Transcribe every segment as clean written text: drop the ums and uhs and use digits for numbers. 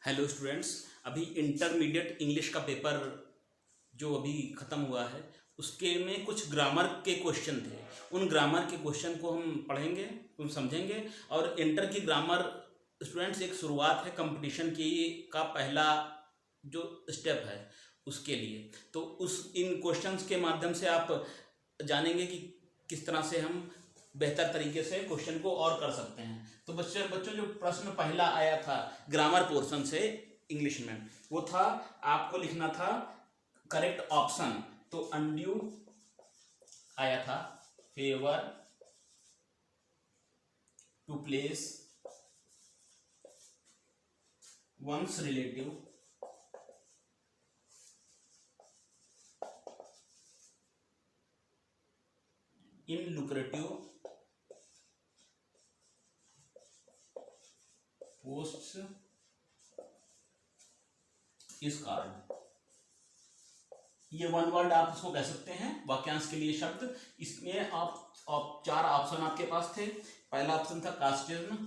Hello students. अभी intermediate English का paper जो अभी ख़त्म हुआ है उसके में कुछ ग्रामर के क्वेश्चन थे। उन ग्रामर के क्वेश्चन को हम पढ़ेंगे, उन समझेंगे। और इंटर की ग्रामर स्टूडेंट्स एक शुरुआत है कंपटीशन की का पहला जो स्टेप है उसके लिए। तो उस इन क्वेश्चंस के माध्यम से आप जानेंगे कि किस तरह से हम बेहतर तरीके से क्वेश्चन को और कर सकते हैं। तो बच्चों जो प्रश्न पहला आया था ग्रामर पोर्शन से इंग्लिश में, वो था आपको लिखना था करेक्ट ऑप्शन। तो अनड्यू आया था favour to place one's relative in lucrative posts is called. ये वन वर्ड आप इसको कह सकते हैं वाक्यांश के लिए शब्द। इसमें आप चार ऑप्शन आपके पास थे। पहला ऑप्शन था कास्टिज्म,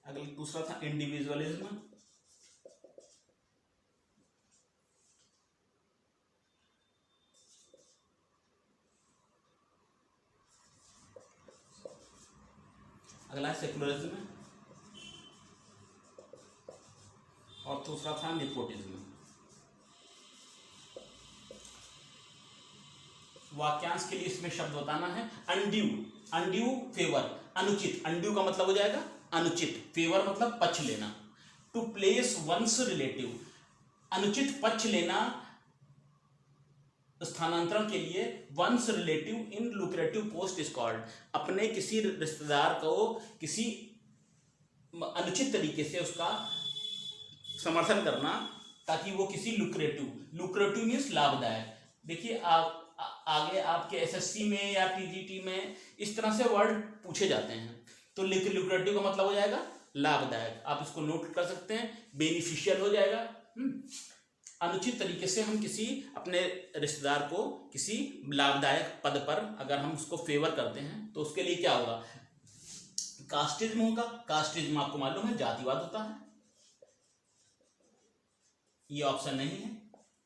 अगला दूसरा था इंडिविजुअलिज्म, अगला है सेकुलरिज्म और दूसरा था नेपोटिज्म। वाक्यांश के लिए इसमें शब्द बताना है अनड्यू। अनड्यू फेवर, अनुचित। अनड्यू का मतलब हो जाएगा अनुचित, फेवर मतलब पक्ष लेना। टू प्लेस वंस रिलेटिव, अनुचित पक्ष लेना स्थानांतरण के लिए one's relative in lucrative post is called. अपने किसी रिश्तेदार को किसी अनुचित तरीके से उसका समर्थन करना ताकि वो किसी लुक्रेटिव मीन्स लाभदायक। देखिए आगे आपके एसएससी में या टीजीटी में इस तरह से वर्ड पूछे जाते हैं। तो लुक्रेटिव का मतलब हो जाएगा लाभदायक, आप इसको नोट कर सकते हैं। बेनिफिशियल हो जाएगा। अनुचित तरीके से हम किसी अपने रिश्तेदार को किसी लाभदायक पद पर अगर हम उसको फेवर करते हैं तो उसके लिए क्या होगा, कास्टिज्म होगा। कास्टिज्म आपको मालूम है जातिवाद होता है, ये ऑप्शन नहीं है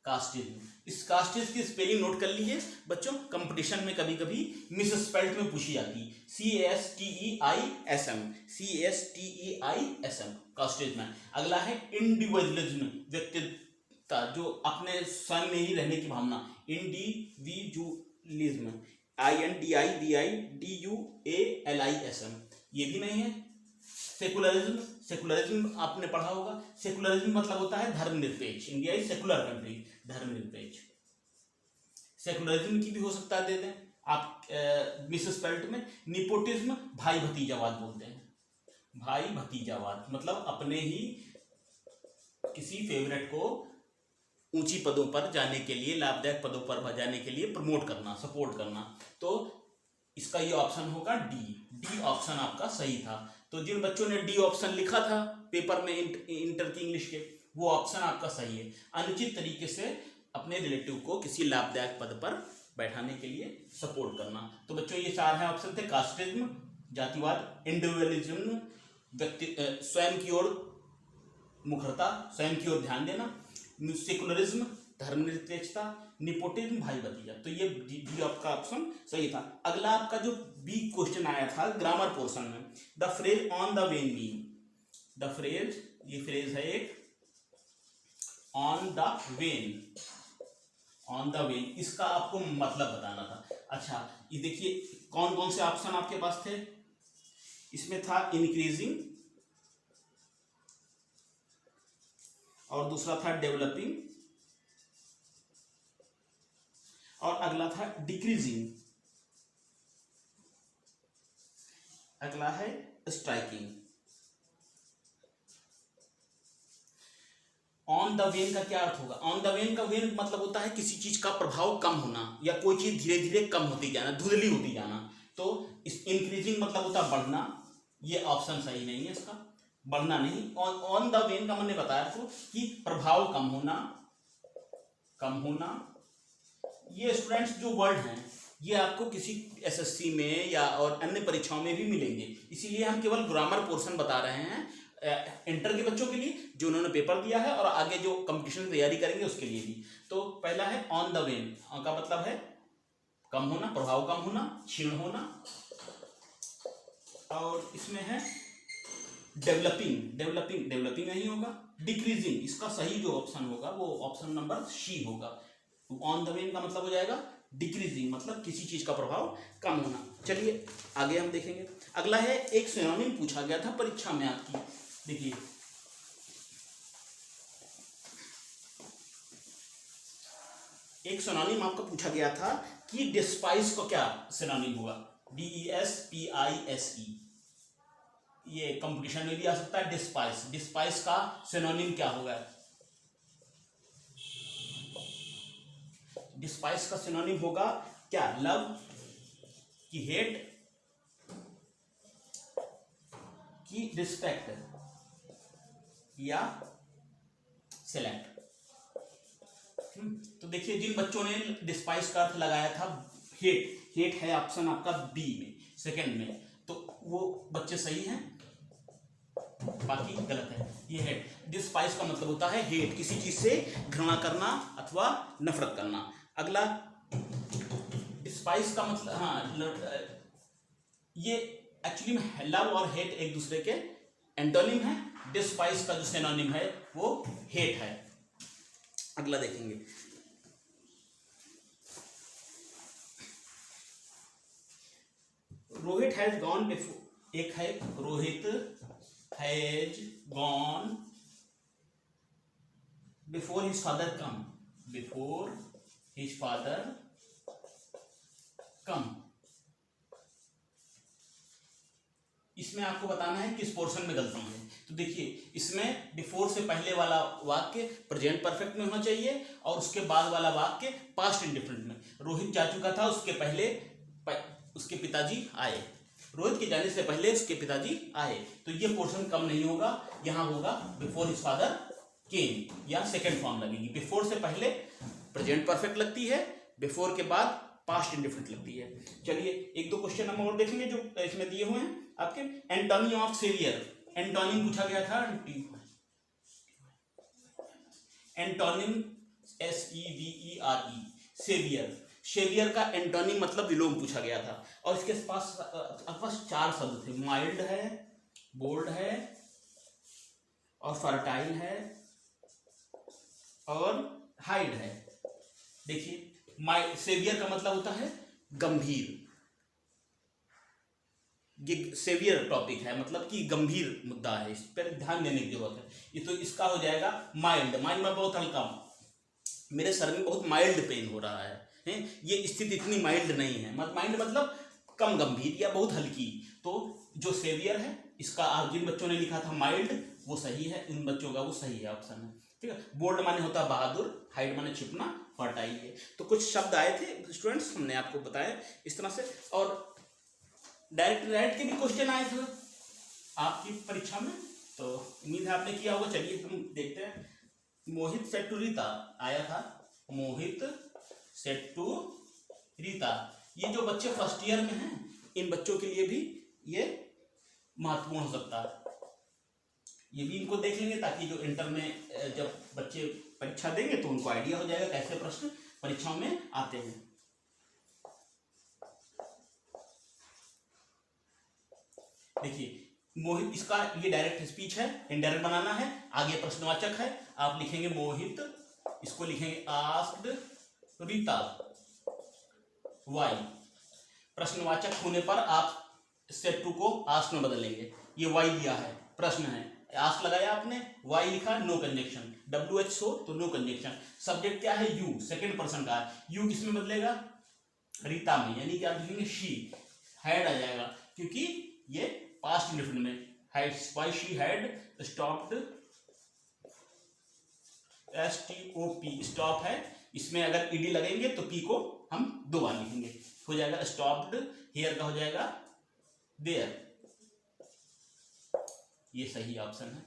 कास्टिज्म। इस कास्टिज्म की स्पेलिंग नोट कर लीजिए बच्चों, कंपटीशन में कभी कभी मिस स्पेल्ट में पूछी जाती है। CASTEISM, CASTEISM casteism. अगला है इंडिविजुअलिज्म, व्यक्तित्व, जो अपने स्वयं में ही रहने की भावना। इंडिविजुअलिज्म, INDIVIDUALISM, ये भी नहीं है। सेकुलरिज्म, सेकुलरिज्म आपने पढ़ा होगा। सेकुलरिज्म मतलब होता है धर्मनिरपेक्ष। इंडिया इज सेकुलर कंट्री, धर्मनिरपेक्ष। सेकुलरिज्म की भी हो सकता है, दे दें आप मिस स्पेल्ट में। निपोटिज्म भाई भतीजावाद बोलते हैं। भाई भतीजावाद मतलब अपने ही किसी फेवरेट को ऊंची पदों पर जाने के लिए, लाभदायक पदों पर जाने के लिए प्रमोट करना, सपोर्ट करना। तो इसका ये ऑप्शन होगा डी ऑप्शन आपका सही था। तो जिन बच्चों ने डी ऑप्शन लिखा था पेपर में इंटर की इंग्लिश के, वो ऑप्शन आपका सही है। अनुचित तरीके से अपने रिलेटिव को किसी लाभदायक पद पर बैठाने के लिए सपोर्ट करना। तो बच्चों ये चार है ऑप्शन थे, कास्टिज्म जातिवाद, इंडिविजुअलिज्म व्यक्ति स्वयं की ओर मुखरता, स्वयं की ओर ध्यान देना, सेकुलरिज्म धर्मनिरपेक्षता, निपोटिज्म भाई भतीजा। तो ये डी आपका ऑप्शन सही था। अगला आपका जो बी क्वेश्चन आया था ग्रामर पोर्शन में, the phrase on the when mean. The phrase, ये फ्रेज है एक, on the when, on the when, इसका आपको मतलब बताना था। अच्छा ये देखिए कौन कौन से ऑप्शन आपके पास थे। इसमें था इंक्रीजिंग और दूसरा था डेवलपिंग और अगला था डिक्रीजिंग, अगला है स्ट्राइकिंग। ऑन द वेन का क्या अर्थ होगा? ऑन द वेन का वेन मतलब होता है किसी चीज का प्रभाव कम होना या कोई चीज धीरे धीरे कम होती जाना, धुंधली होती जाना। तो इस इंक्रीजिंग मतलब होता है बढ़ना, ये ऑप्शन सही नहीं है इसका, बढ़ना नहीं। ऑन द वेन का मैंने बताया आपको कि प्रभाव कम होना, कम होना। ये स्टूडेंट्स जो वर्ड हैं ये आपको किसी एसएससी में या और अन्य परीक्षाओं में भी मिलेंगे, इसीलिए हम केवल ग्रामर पोर्शन बता रहे हैं। इंटर के बच्चों के लिए जो उन्होंने पेपर दिया है और आगे जो कंपटीशन की तैयारी करेंगे उसके लिए भी। तो पहला है ऑन द वेन का मतलब है कम होना, प्रभाव कम होना, क्षीण होना। और इसमें है डेवलपिंग नहीं होगा। डिक्रीजिंग, इसका सही जो ऑप्शन होगा वो ऑप्शन नंबर सी होगा। ऑन द वेन का मतलब हो जाएगा डिक्रीजिंग, मतलब किसी चीज का प्रभाव कम होना। चलिए आगे हम देखेंगे। अगला है एक सिनोनिम पूछा गया था परीक्षा में आपकी, देखिए एक सिनोनिम आपका पूछा गया था कि डिस्पाइस को क्या सिनोनिम होगा, DESPISE। ये कंपटीशन में भी आ सकता है। डिस्पाइस का सिनोनिम क्या होगा? डिस्पाइस का सिनोनिम होगा क्या? लव की हेट की रिस्पेक्ट या सेलेक्ट। तो देखिए जिन बच्चों ने डिस्पाइस का अर्थ लगाया था हेट है ऑप्शन आपका बी में, सेकंड में, तो वो बच्चे सही हैं, बाकी गलत है। ये हेट, डिस्पाइस का मतलब होता है हेट, किसी चीज से घृणा करना अथवा नफरत करना। अगला डिस्पाइस का मतलब, हाँ ये एक्चुअली में लव और हेट एक दूसरे के एंटोनिम है। डिस्पाइस का जो सिनोनिम है वो हेट है। अगला देखेंगे, रोहित हैज गॉन बिफोर, एक है Rohit has gone before his father come, before his father कम। इसमें आपको बताना है किस पोर्शन में गलती है। तो देखिए इसमें बिफोर से पहले वाला वाक्य प्रेजेंट परफेक्ट में होना चाहिए और उसके बाद वाला वाक्य पास्ट इंडिफरेंट में। रोहित जा चुका था, उसके पहले उसके पिताजी आए, रोहित के जाने से पहले उसके पिताजी आए, तो ये पोर्शन कम नहीं होगा, यहाँ होगा बिफोर हिज फादर केम या सेकेंड फॉर्म लगेगी। बिफोर से पहले प्रेजेंट परफेक्ट लगती है, बिफोर के बाद पास्ट इंडिफरेंट लगती है। चलिए एक दो क्वेश्चन हम और देखेंगे जो इसमें दिए हुए हैं आपके। एंटोनी ऑफ सेवियर, एंटोनिम पूछा गया था, एंटोनिम SEVERE, सेवियर। सेवियर का एंटोनिम मतलब विलोम पूछा गया था और इसके पास चार शब्द थे, माइल्ड है, बोल्ड है और फर्टाइल है और हाइड है। देखिए सेवियर का मतलब होता है गंभीर, ये सेवियर टॉपिक है, मतलब कि गंभीर मुद्दा है, इस पर ध्यान देने की जरूरत है। ये तो इसका हो जाएगा माइल्ड, माइल्ड में बहुत हल्का, मेरे सर में बहुत माइल्ड पेन हो रहा है, ये स्थिति इतनी माइल्ड नहीं है, माइल्ड मतलब कम गंभीर या बहुत हल्की। तो जो सेवियर है इसका जिन बच्चों ने लिखा था माइल्ड वो सही है, इन बच्चों का वो सही है ऑप्शन है, ठीक है। बोल्ड माने होता है बहादुर, हाइड माने छिपना, फर्टाइल है। तो कुछ शब्द आए थे स्टूडेंट्स, हमने आपको बताया इस तरह से। और डायरेक्ट के भी क्वेश्चन आए थे आपकी परीक्षा में, तो उम्मीद है आपने किया होगा। चलिए हम देखते हैं। मोहित सेट टू रीता आया था, मोहित सेट टू रीता। ये जो बच्चे फर्स्ट ईयर में हैं इन बच्चों के लिए भी ये महत्वपूर्ण हो सकता है, ये भी इनको देख लेंगे ताकि जो इंटर में जब बच्चे परीक्षा देंगे तो उनको आइडिया हो जाएगा कैसे प्रश्न परीक्षाओं में आते हैं। देखिए मोहित, इसका ये डायरेक्ट स्पीच है, इनडायरेक्ट बनाना है, आगे प्रश्नवाचक है, आप लिखेंगे मोहित, इसको लिखेंगे आस्क्ड रीता व्हाई। प्रश्नवाचक होने पर आप सेट टू को आस्क में बदलेंगे। ये वाई दिया है, प्रश्न है, आस्क लगाया आपने, वाई लिखा, नो कंजक्शन, WH हो तो नो कंजक्शन। सब्जेक्ट क्या है? यू, सेकंड पर्सन का है, यू किस में बदलेगा? रीता में, यानी कि आप लिखेंगे शी, हैड आ जाएगा क्योंकि ये पास्ट इंडेफिनिट में had, why she had stopped, STOP stop है, इसमें अगर ईडी लगेंगे तो पी को हम दो बार लिखेंगे, हो जाएगा स्टॉप्ड, हेयर का हो जाएगा देयर, ये सही ऑप्शन है।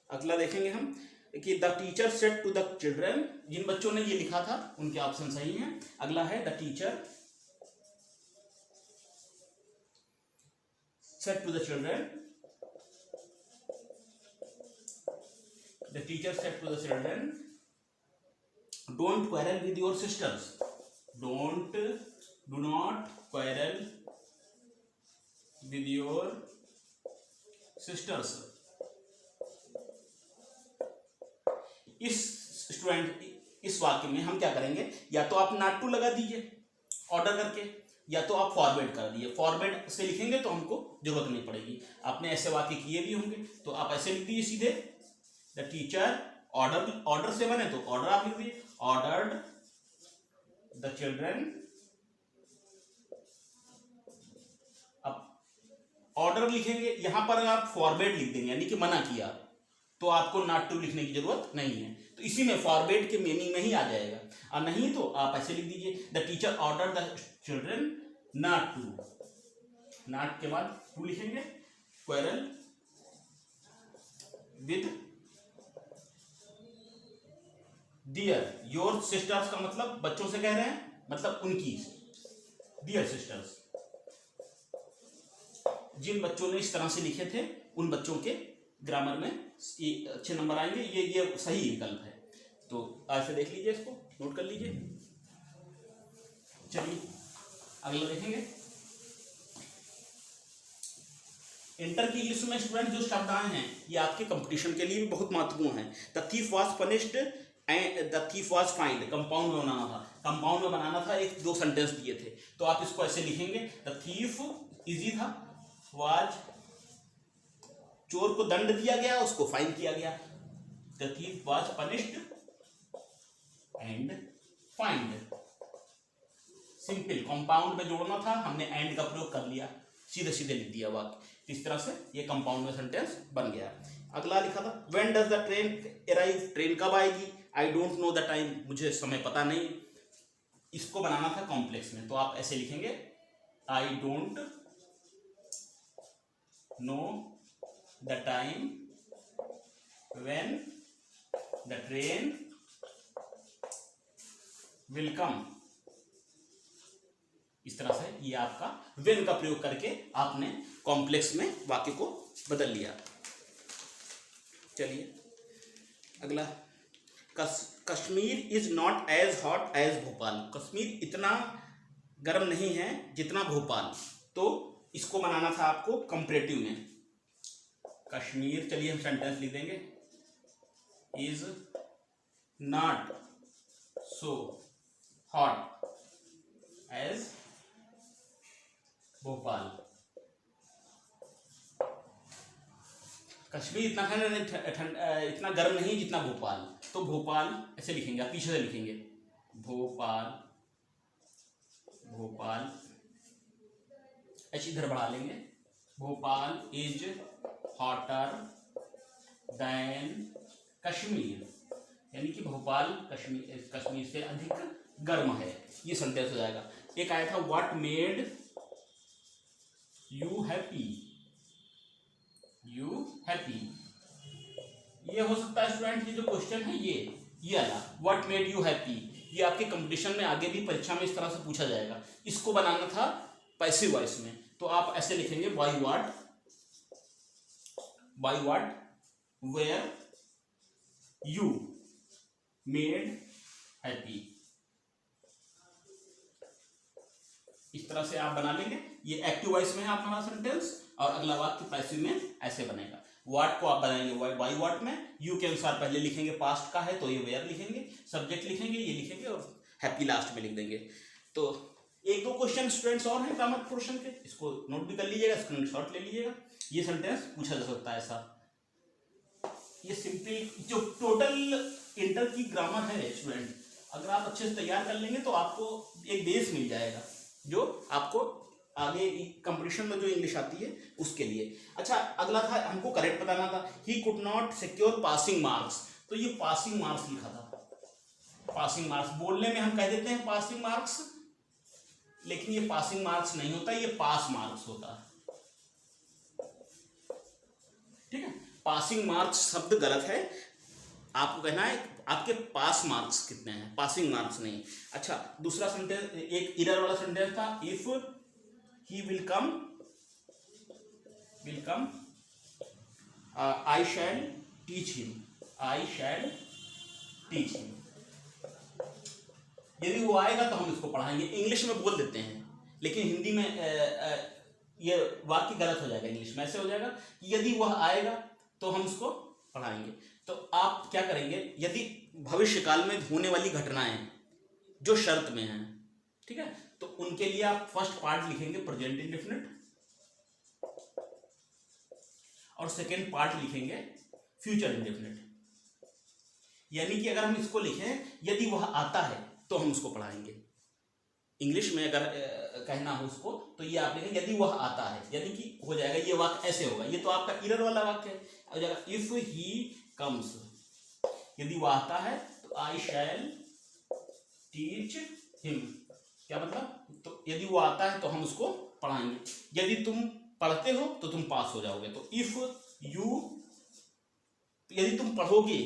अगला देखेंगे हम कि the teacher said to the children, जिन बच्चों ने ये लिखा था उनके ऑप्शन सही हैं। अगला है the teacher said to the children the teacher said to the children, don't quarrel with your sisters, do not quarrel with your sisters. इस वाक्य में हम क्या करेंगे, या तो आप नॉट टू लगा दीजिए ऑर्डर करके, या तो आप फॉरवर्ड कर दिए। फॉरवर्ड से लिखेंगे तो हमको जरूरत नहीं पड़ेगी, आपने ऐसे वाक्य किए भी होंगे तो आप ऐसे लिख दीजिए सीधे, द टीचर, ऑर्डर से बने तो ऑर्डर आप लिख दीजिए, ऑर्डर्ड द चिल्ड्रन। अब ऑर्डर लिखेंगे, यहां पर आप फॉरवर्ड लिख देंगे यानी कि मना किया, तो आपको नॉट टू लिखने की जरूरत नहीं है, तो इसी में फॉरवर्ड के मीनिंग में ही आ जाएगा। और नहीं तो आप ऐसे लिख दीजिए, the teacher order the children not to, not के बाद टू लिखेंगे, quarrel with dear your sisters, का मतलब बच्चों से कह रहे हैं, मतलब उनकी, डियर सिस्टर्स। जिन बच्चों ने इस तरह से लिखे थे उन बच्चों के ग्रामर में अच्छे नंबर आएंगे, ये सही विकल्प है। तो आज से देख लीजिए, इसको नोट कर लीजिए। चलिए अगला देखेंगे। इंटर की इंग्लिश में स्टूडेंट जो शब्द आए हैं ये आपके कंपटीशन के लिए भी बहुत महत्वपूर्ण है। The thief was punished and the thief was find, compound में बनाना था, कंपाउंड में बनाना था, एक दो सेंटेंस दिए थे, तो आप इसको ऐसे लिखेंगे, द थीफ इजी था, वाज चोर को दंड दिया गया, उसको फाइन किया गया, the thief was punished and find. Simple, compound में जोड़ना था, हमने एंड का प्रयोग कर लिया, सीधे सीधे लिख दिया वाक्य। इस तरह से ये कंपाउंड में सेंटेंस बन गया। अगला लिखा था, when does the train arrive, train कब आएगी, I don't know the time, मुझे समय पता नहीं। इसको बनाना था कॉम्प्लेक्स में, तो आप ऐसे लिखेंगे, I don't know the time when the train will come. इस तरह से ये आपका व्हेन का प्रयोग करके आपने कॉम्प्लेक्स में वाक्य को बदल लिया। चलिए अगला, Kashmir is not as hot as Bhopal, Kashmir इतना गर्म नहीं है जितना भोपाल, तो इसको बनाना था आपको कंपैरेटिव में। कश्मीर, चलिए हम सेंटेंस लिख देंगे, is not so hot as Bhopal. Kashmir इतना गर्म नहीं जितना भोपाल, तो भोपाल ऐसे लिखेंगे, आप पीछे से लिखेंगे, भोपाल, भोपाल ऐसे इधर बढ़ा लेंगे, Bhopal is hotter then Kashmir, यानी कि भोपाल कश्मीर से अधिक गर्म है, ये सेंटेंस हो जाएगा। एक आया था, what made you happy, you happy, ये हो सकता है स्टूडेंट, ये जो क्वेश्चन है ये आया, व्हाट मेड यू हैप्पी, ये आपके कंपटीशन में आगे भी परीक्षा में इस तरह से पूछा जाएगा। इसको बनाना था पैसिव वॉइस में, तो आप ऐसे लिखेंगे, by what were you made happy. इस तरह से आप बना लेंगे, ये एक्टिव वॉइस में है आपका सेंटेंस, और अगला वाक्य पैसिव में ऐसे बनेगा। व्हाट को आप बनाएंगे बाय व्हाट में, यू के अनुसार पहले लिखेंगे, पास्ट का है तो ये वेयर लिखेंगे, सब्जेक्ट लिखेंगे, ये लिखेंगे, और हैप्पी लास्ट में लिख देंगे। तो एक दो क्वेश्चन स्टूडेंट्स और हैं ग्रामर पोर्शन के, इसको नोट भी कर लीजिएगा, स्क्रीनशॉट ले लीजिएगा, ये सेंटेंस पूछा जा सकता है ऐसा। ये सिंपली जो टोटल इंटर की ग्रामर है स्टूडेंट, अगर आप अच्छे से तैयार कर लेंगे तो आपको एक बेस मिल जाएगा जो आपको आगे कंपटीशन में जो इंग्लिश आती है उसके लिए। अच्छा अगला था, हमको करेक्ट बताना था, he could not secure passing marks, तो ये पासिंग मार्क्स लिखा था, पासिंग मार्क्स बोलने में हम कह देते हैं पासिंग मार्क्स, लेकिन ये पासिंग मार्क्स नहीं होता, ये पास मार्क्स होता है, ठीक है। पासिंग मार्क्स शब्द गलत है, आपको कहना है आपके पास मार्क्स कितने हैं, पासिंग मार्क्स नहीं। अच्छा दूसरा सेंटेंस, एक इरर वाला सेंटेंस था, if he will come I shall teach him, I shall teach him. यदि वो आएगा तो हम इसको पढ़ाएंगे। इंग्लिश में बोल देते हैं, लेकिन हिंदी में ये वाक्य गलत हो जाएगा। इंग्लिश में ऐसे हो जाएगा कि यदि वह आएगा तो हम उसको पढ़ाएंगे। तो आप क्या करेंगे, यदि भविष्य काल में होने वाली घटनाएं जो शर्त में हैं, ठीक है, तो उनके लिए आप फर्स्ट पार्ट लिखेंगे प्रेजेंट इंडेफिनिट, और सेकेंड पार्ट लिखेंगे फ्यूचर इंडेफिनिट। यानी कि अगर हम इसको लिखें यदि वह आता है तो हम उसको पढ़ाएंगे। इंग्लिश में अगर कहना हो उसको तो ये आप लिखेंगे यदि वह आता है, यानी कि हो जाएगा ये वाक्य ऐसे होगा। ये तो आपका इरर वाला वाक्य है, हो जाएगा इफ ही कम्स, यदि वह आता है तो आई शैल टीच हिम। क्या मतलब, तो यदि वो आता है तो हम उसको पढ़ाएंगे। यदि तुम पढ़ते हो तो तुम पास हो जाओगे। तो इफ यू, यदि तुम पढ़ोगे,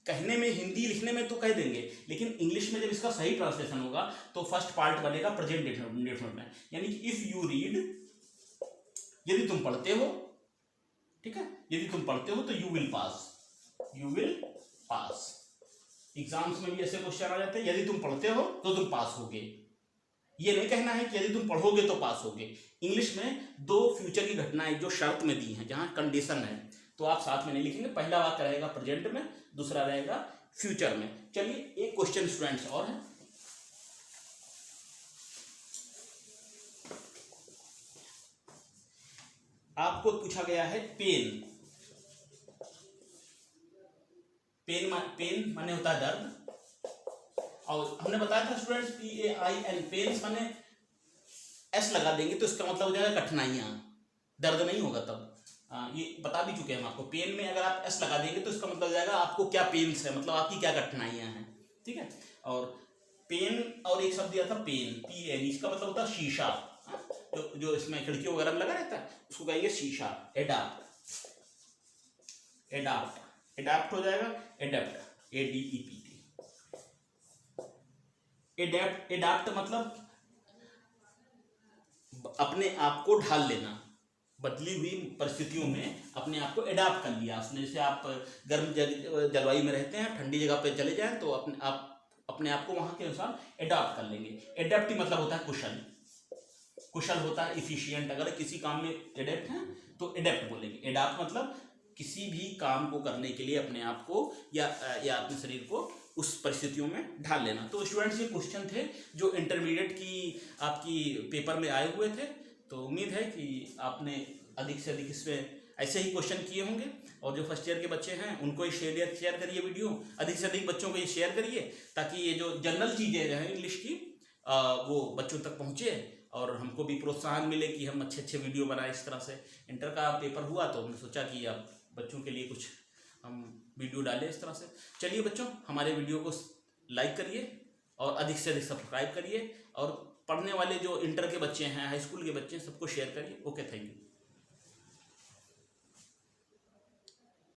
कहने में हिंदी लिखने में तो कह देंगे, लेकिन इंग्लिश में जब इसका सही ट्रांसलेशन होगा तो फर्स्ट पार्ट बनेगा प्रेजेंट इंडेफिनिट में, यानी कि इफ यू रीड, यदि तुम पढ़ते हो, ठीक है, यदि तुम पढ़ते हो तो you will pass, you will pass. Exams में भी ऐसे क्वेश्चन आ जाते हैं, यदि तुम पढ़ते हो तो तुम पास होगे। ये नहीं कहना है कि यदि तुम पढ़ोगे तो पास होगे। इंग्लिश में दो फ्यूचर की घटनाएं जो शर्त में दी हैं, जहां कंडीशन है, तो आप साथ में नहीं लिखेंगे। पहला वाक्य रहेगा प्रेजेंट में, दूसरा रहेगा फ्यूचर में। चलिए एक क्वेश्चन स्टूडेंट्स और है, आपको पूछा गया है पेन। पेन माने होता है दर्द, और हमने बताया था स्टूडेंट्स PAIN, पेन माने एस लगा देंगे तो इसका मतलब हो जाएगा कठिनाइयां, दर्द नहीं होगा तब। ये बता भी चुके हैं हम आपको। पेन में अगर आप एस लगा देंगे तो इसका मतलब हो जाएगा आपको क्या पेन्स है, मतलब आपकी क्या कठिनाइयां हैं, ठीक है। और पेन और एक शब्द दिया था पेन, PN, इसका मतलब होता है शीशा। जो इसमें खिड़की वगैरह में लगा रहता है उसको कहेंगे शीशा। एडाप्ट, एडाप्ट, एडाप्ट हो जाएगा एडेप्ट, ADEPT। एडेप्ट, एडाप्ट मतलब अपने आप को ढाल लेना, बदली हुई परिस्थितियों में अपने आप को एडाप्ट कर लिया उसने। जैसे आप गर्म जलवायु में रहते हैं, ठंडी जगह पे चले जाएं तो अपने आप को वहां के अनुसार एडाप्ट कर लेंगे। एडेप्ट मतलब होता है कुशल, कुशल होता है इफिशिएंट। अगर किसी काम में एडेप्ट हैं तो एडेप्ट बोलेंगे। एडाप्ट मतलब किसी भी काम को करने के लिए अपने आप को या अपने शरीर को उस परिस्थितियों में ढाल लेना। तो स्टूडेंट्स ये क्वेश्चन थे जो इंटरमीडिएट की आपकी पेपर में आए हुए थे। तो उम्मीद है कि आपने अधिक से अधिक इसमें ऐसे ही क्वेश्चन किए होंगे, और जो फर्स्ट ईयर के बच्चे हैं उनको शेयर करिए वीडियो, अधिक से अधिक बच्चों को ये शेयर करिए, ताकि ये जो जनरल चीज़ें हैं इंग्लिश की वो बच्चों तक पहुँचे, और हमको भी प्रोत्साहन मिले कि हम अच्छे अच्छे वीडियो बनाए। इस तरह से इंटर का पेपर हुआ तो हमने सोचा कि अब बच्चों के लिए कुछ हम वीडियो डालें इस तरह से। चलिए बच्चों, हमारे वीडियो को लाइक करिए और अधिक से अधिक सब्सक्राइब करिए, और पढ़ने वाले जो इंटर के बच्चे हैं, हाई स्कूल के बच्चे हैं, सबको शेयर करिए। Okay, thank you.